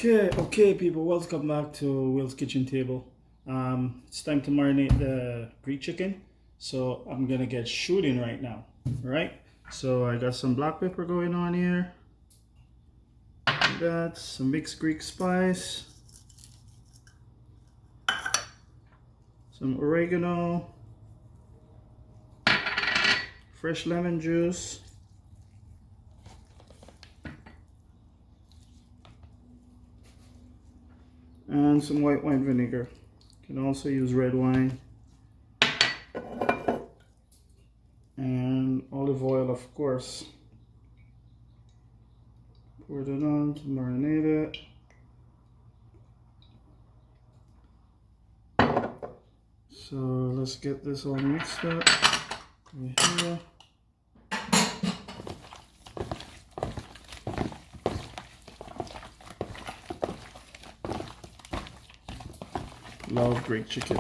Okay, people, welcome back to Will's Kitchen Table. It's time to marinate the Greek chicken, so I'm gonna get shooting right now. All right, so I got some black pepper going on here. Got some mixed Greek spice, some oregano, fresh lemon juice, and some white wine vinegar. You can also use red wine. And olive oil, of course. Pour it on to marinate it. So let's get this all mixed up right here. Love Greek chicken.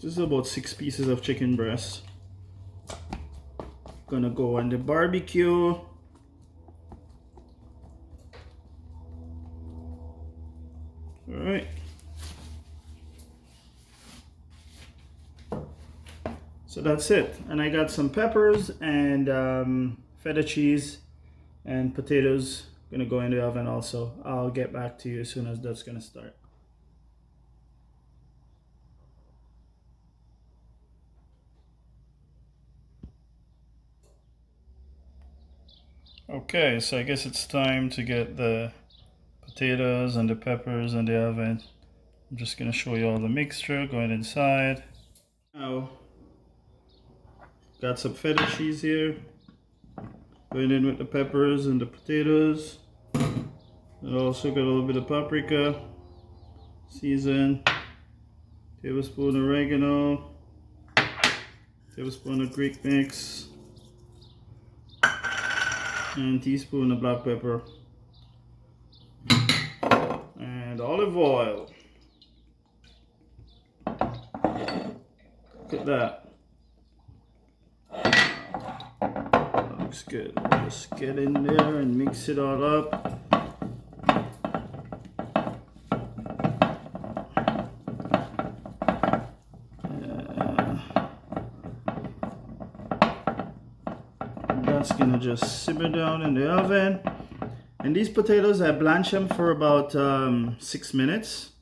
This is about 6 pieces of chicken breast. Gonna go on the barbecue. Alright. So that's it. And I got some peppers and feta cheese and potatoes. Gonna go in the oven also. I'll get back to you as soon as that's gonna start. Okay, so I guess it's time to get the potatoes and the peppers in the oven. I'm just gonna show you all the mixture going inside. Now, got some feta cheese here. Going in with the peppers and the potatoes. And also got a little bit of paprika. Season. Tablespoon oregano. Tablespoon of Greek mix. And teaspoon of black pepper. And olive oil. Look at that. Looks good. Just get in there and mix it all up. That's gonna just simmer down in the oven. And these potatoes, I blanch them for about 6 minutes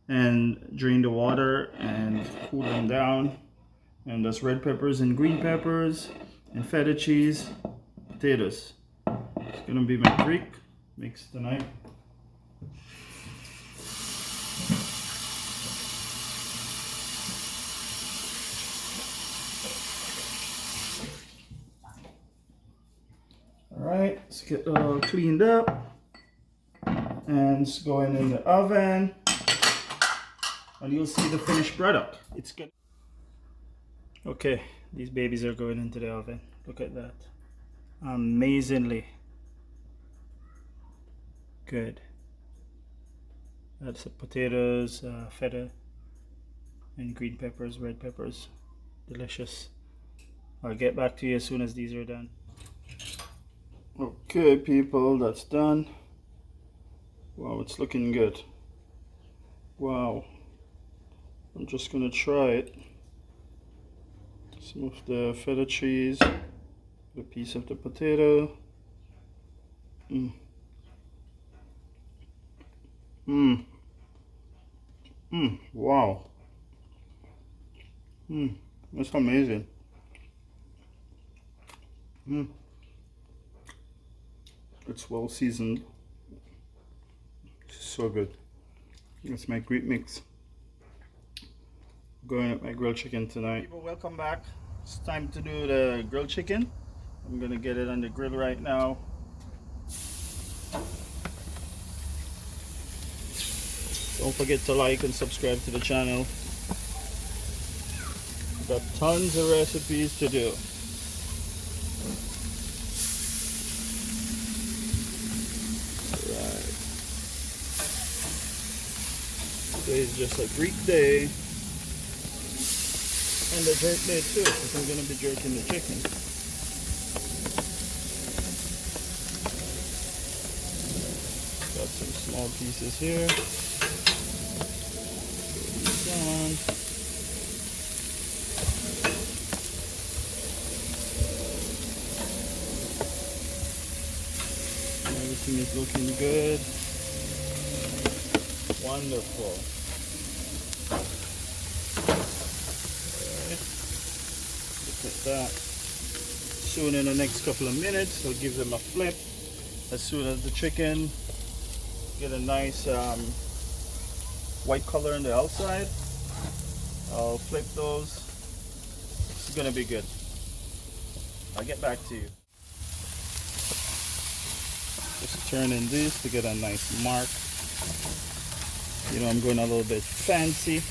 and drain the water and cool them down. And that's red peppers and green peppers and feta cheese, potatoes. It's gonna be my Greek mix tonight. Alright, let's get it all cleaned up and it's going in the oven and you'll see the finished product. It's good. Okay, these babies are going into the oven. Look at that. Amazingly good. That's the potatoes, feta, and green peppers, red peppers. Delicious. I'll get back to you as soon as these are done. Okay, people, that's done. Wow, it's looking good. Wow. I'm just gonna try it. Some of the feta cheese, a piece of the potato. Wow. That's amazing. It's well seasoned. It's so good. That's my Greek mix. Going at my grilled chicken tonight. People, welcome back. It's time to do the grilled chicken. I'm gonna get it on the grill right now. Don't forget to like and subscribe to the channel. We've got tons of recipes to do. Alright. Today is just a Greek day. And the jerk there too, because I'm gonna be jerking the chicken. Got some small pieces here. Done. Everything is looking good. Wonderful. Alright. Look at that. Soon in the next couple of minutes, I'll give them a flip. As soon as the chicken get a nice white color on the outside, I'll flip those. It's gonna be good. I'll get back to you. Just turning this to get a nice mark. You know, I'm going a little bit fancy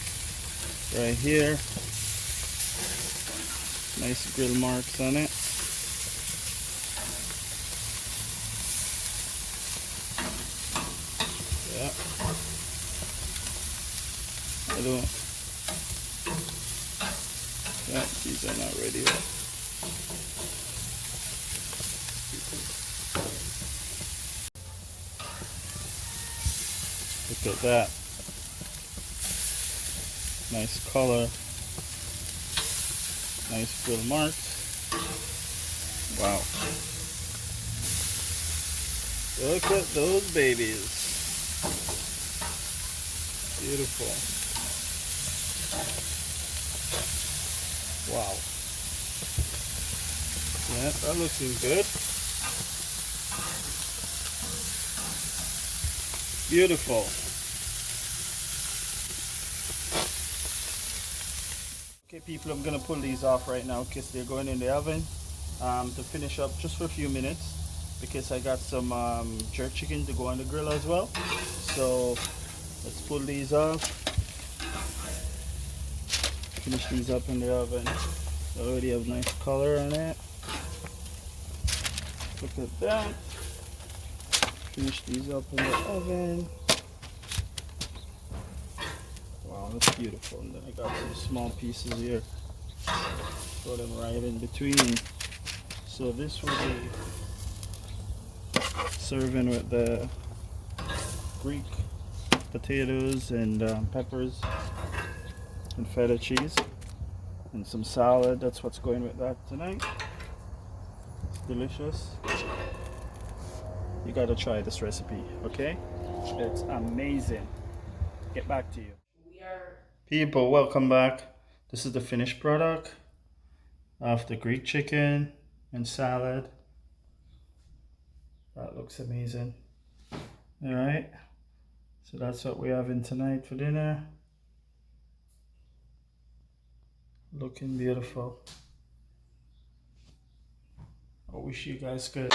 right here. Nice grill marks on it. Yeah. I don't. Yeah, these are not ready yet. Look at that. Nice color. Nice grill marks. Wow. Look at those babies. Beautiful. Wow. Yeah, that looking good. Beautiful. Okay people, I'm gonna pull these off right now because they're going in the oven to finish up just for a few minutes, because I got some jerk chicken to go on the grill as well. So let's pull these off. Finish these up in the oven. They already have nice color on it. Look at that. Finish these up in the oven. Wow, that's beautiful. And then I got some small pieces here. Throw them right in between. So this will be serving with the Greek potatoes and peppers and feta cheese and some salad. That's what's going with that tonight. It's delicious. You gotta try this recipe, okay? It's amazing. Get back to you. People, welcome back. This is the finished product of the Greek chicken and salad. That looks amazing. All right, so that's what we're having tonight for dinner. Looking beautiful. I wish you guys could